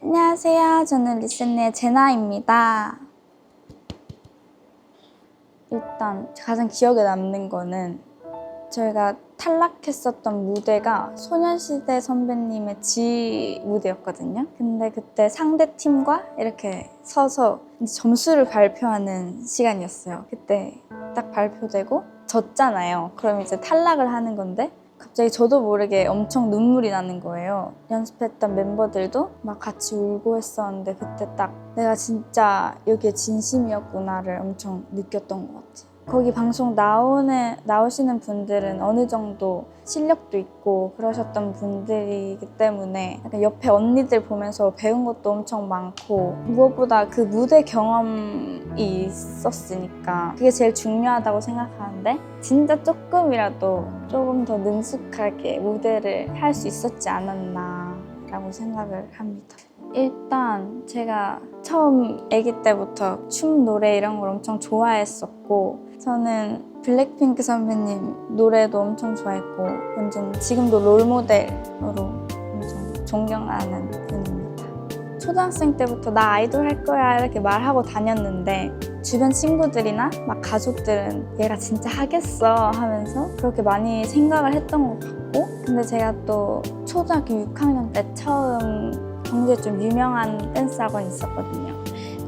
안녕하세요. 저는 리셋네의 제나입니다. 일단 가장 기억에 남는 거는 저희가 탈락했었던 무대가 소년시대 선배님의 지 무대였거든요. 근데 그때 상대 팀과 이렇게 서서 점수를 발표하는 시간이었어요. 그때 딱 발표되고 졌잖아요. 그럼 이제 탈락을 하는 건데 갑자기 저도 모르게 엄청 눈물이 나는 거예요. 연습했던 멤버들도 막 같이 울고 했었는데 그때 딱 내가 진짜 여기에 진심이었구나를 엄청 느꼈던 것 같아요. 거기 방송 나오시는 분들은 어느 정도 실력도 있고 그러셨던 분들이기 때문에 약간 옆에 언니들 보면서 배운 것도 엄청 많고 무엇보다 그 무대 경험이 있었으니까 그게 제일 중요하다고 생각하는데 진짜 조금이라도 조금 더 능숙하게 무대를 할 수 있었지 않았나 라고 생각을 합니다. 일단 제가 처음 아기 때부터 춤, 노래 이런 걸 엄청 좋아했었고 저는 블랙핑크 선배님 노래도 엄청 좋아했고 완전 지금도 롤모델으로 엄청 존경하는 분입니다. 초등학생 때부터 나 아이돌 할 거야 이렇게 말하고 다녔는데 주변 친구들이나 막 가족들은 얘가 진짜 하겠어 하면서 그렇게 많이 생각을 했던 것 같고 근데 제가 또 초등학교 6학년 때 처음 경주에 좀 유명한 댄스 학원이 있었거든요.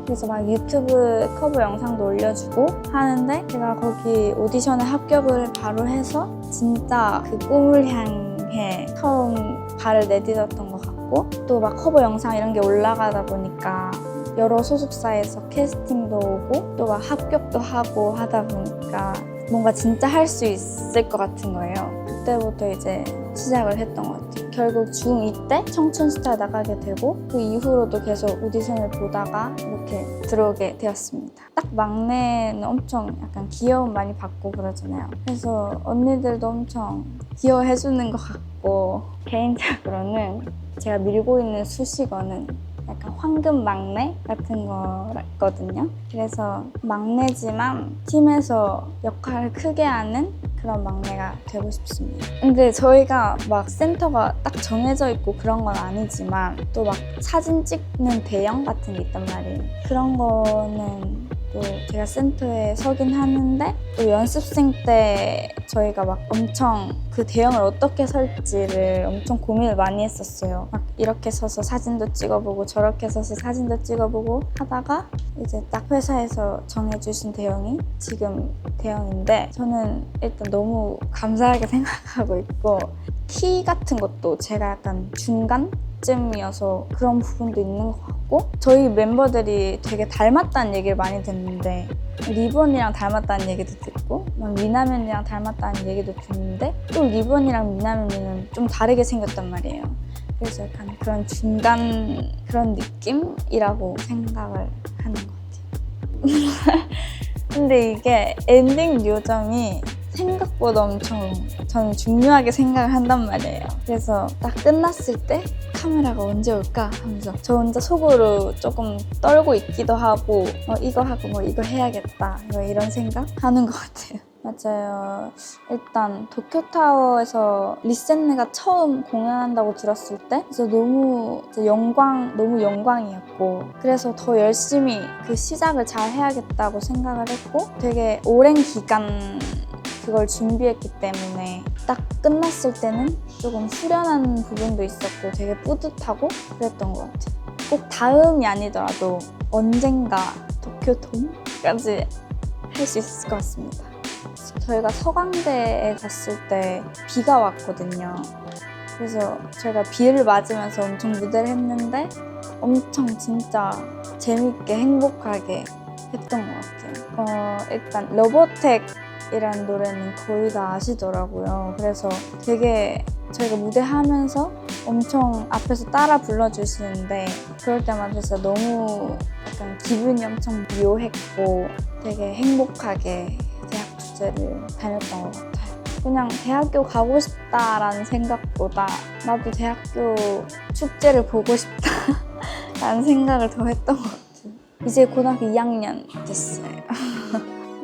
그래서 막 유튜브 커버 영상도 올려주고 하는데 제가 거기 오디션에 합격을 바로 해서 진짜 그 꿈을 향해 처음 발을 내딛었던 것 같고 또 막 커버 영상 이런 게 올라가다 보니까 여러 소속사에서 캐스팅도 오고 또 막 합격도 하고 하다 보니까 뭔가 진짜 할 수 있을 것 같은 거예요. 그때부터 이제 시작을 했던 것 같아요. 결국 중2 때 청춘스타에 나가게 되고 그 이후로도 계속 오디션을 보다가 이렇게 들어오게 되었습니다. 딱 막내는 엄청 약간 귀여움 많이 받고 그러잖아요. 그래서 언니들도 엄청 귀여워해주는 것 같고 개인적으로는 제가 밀고 있는 수식어는 약간 황금 막내 같은 거거든요. 그래서 막내지만 팀에서 역할을 크게 하는 그런 막내가 되고 싶습니다. 근데 저희가 막 센터가 딱 정해져 있고 그런 건 아니지만 또 막 사진 찍는 대형 같은 게 있단 말이에요. 그런 거는 또 제가 센터에 서긴 하는데 또 연습생 때 저희가 막 엄청 그 대형을 어떻게 설지를 엄청 고민을 많이 했었어요. 막 이렇게 서서 사진도 찍어보고 저렇게 서서 사진도 찍어보고 하다가 이제 딱 회사에서 정해주신 대형이 지금 대형인데 저는 일단 너무 감사하게 생각하고 있고 키 같은 것도 제가 약간 중간쯤이어서 그런 부분도 있는 것 같고 저희 멤버들이 되게 닮았다는 얘기를 많이 듣는데 리본이랑 닮았다는 얘기도 듣고 미나면이랑 닮았다는 얘기도 듣는데 또 리본이랑 미나면이는 좀 다르게 생겼단 말이에요. 그래서 약간 그런 중간 그런 느낌이라고 생각을 하는 것 같아요. 근데 이게 엔딩 요정이 생각보다 엄청 저는 중요하게 생각을 한단 말이에요. 그래서 딱 끝났을 때 카메라가 언제 올까 하면서 저 혼자 속으로 조금 떨고 있기도 하고 이거 하고 뭐 이거 해야겠다 뭐 이런 생각 하는 것 같아요. 맞아요. 일단 도쿄타워에서 리셋네가 처음 공연한다고 들었을 때 그래서 너무 영광이었고 그래서 더 열심히 그 시작을 잘 해야겠다고 생각을 했고 되게 오랜 기간 그걸 준비했기 때문에 딱 끝났을 때는 조금 후련한 부분도 있었고 되게 뿌듯하고 그랬던 것 같아요. 꼭 다음이 아니더라도 언젠가 도쿄돔까지 할 수 있을 것 같습니다. 저희가 서강대에 갔을 때 비가 왔거든요. 그래서 저희가 비를 맞으면서 엄청 무대를 했는데 엄청 진짜 재밌게 행복하게 했던 것 같아요. 일단 러버텍이라는 노래는 거의 다 아시더라고요. 그래서 되게 저희가 무대하면서 엄청 앞에서 따라 불러주시는데 그럴 때마다 진짜 너무 약간 기분이 엄청 묘했고 되게 행복하게 대학 축제를 다녔던 것 같아요. 그냥 대학교 가고 싶다라는 생각보다 나도 대학교 축제를 보고 싶다라는 생각을 더 했던 것 같아요. 이제 고등학교 2학년 됐어요.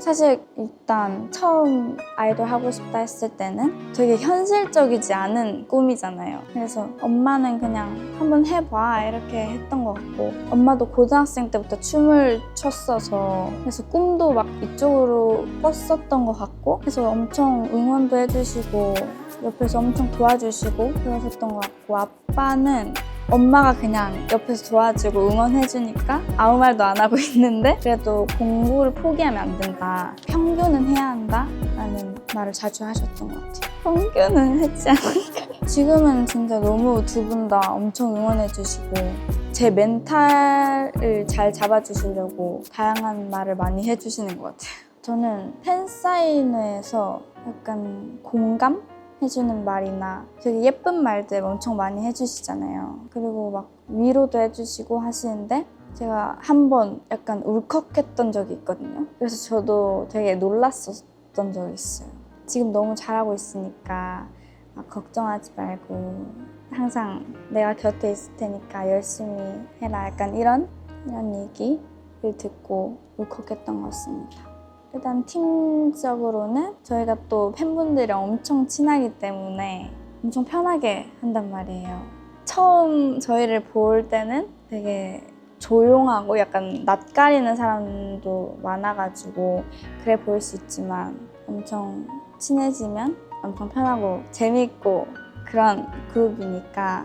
사실 일단 처음 아이돌 하고 싶다 했을 때는 되게 현실적이지 않은 꿈이잖아요. 그래서 엄마는 그냥 한번 해봐 이렇게 했던 것 같고, 엄마도 고등학생 때부터 춤을 췄어서 그래서 꿈도 막 이쪽으로 꿨었던 것 같고, 그래서 엄청 응원도 해주시고 옆에서 엄청 도와주시고 그러셨던 것 같고, 아빠는 엄마가 그냥 옆에서 도와주고 응원해주니까 아무 말도 안 하고 있는데 그래도 공부를 포기하면 안 된다, 평균은 해야 한다 라는 말을 자주 하셨던 것 같아요. 평균은 했지 않을까. 지금은 진짜 너무 두 분 다 엄청 응원해주시고 제 멘탈을 잘 잡아주시려고 다양한 말을 많이 해주시는 것 같아요. 저는 팬사인회에서 약간 공감? 해주는 말이나 되게 예쁜 말들 엄청 많이 해주시잖아요. 그리고 막 위로도 해주시고 하시는데 제가 한 번 약간 울컥했던 적이 있거든요. 그래서 저도 되게 놀랐었던 적이 있어요. 지금 너무 잘하고 있으니까 막 걱정하지 말고 항상 내가 곁에 있을 테니까 열심히 해라, 약간 이런 얘기를 듣고 울컥했던 것 같습니다. 일단 팀적으로는 저희가 또 팬분들이랑 엄청 친하기 때문에 엄청 편하게 한단 말이에요. 처음 저희를 볼 때는 되게 조용하고 약간 낯가리는 사람도 많아가지고 그래 보일 수 있지만 엄청 친해지면 엄청 편하고 재밌고 그런 그룹이니까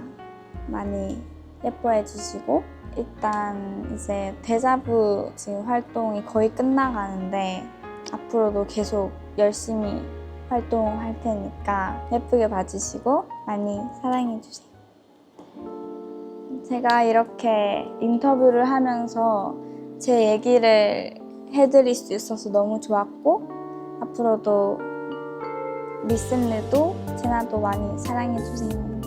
많이 예뻐해 주시고, 일단 이제 데자부 지금 활동이 거의 끝나가는데 앞으로도 계속 열심히 활동할 테니까 예쁘게 봐주시고 많이 사랑해주세요. 제가 이렇게 인터뷰를 하면서 제 얘기를 해드릴 수 있어서 너무 좋았고, 앞으로도 리슨들도 제나도 많이 사랑해주세요.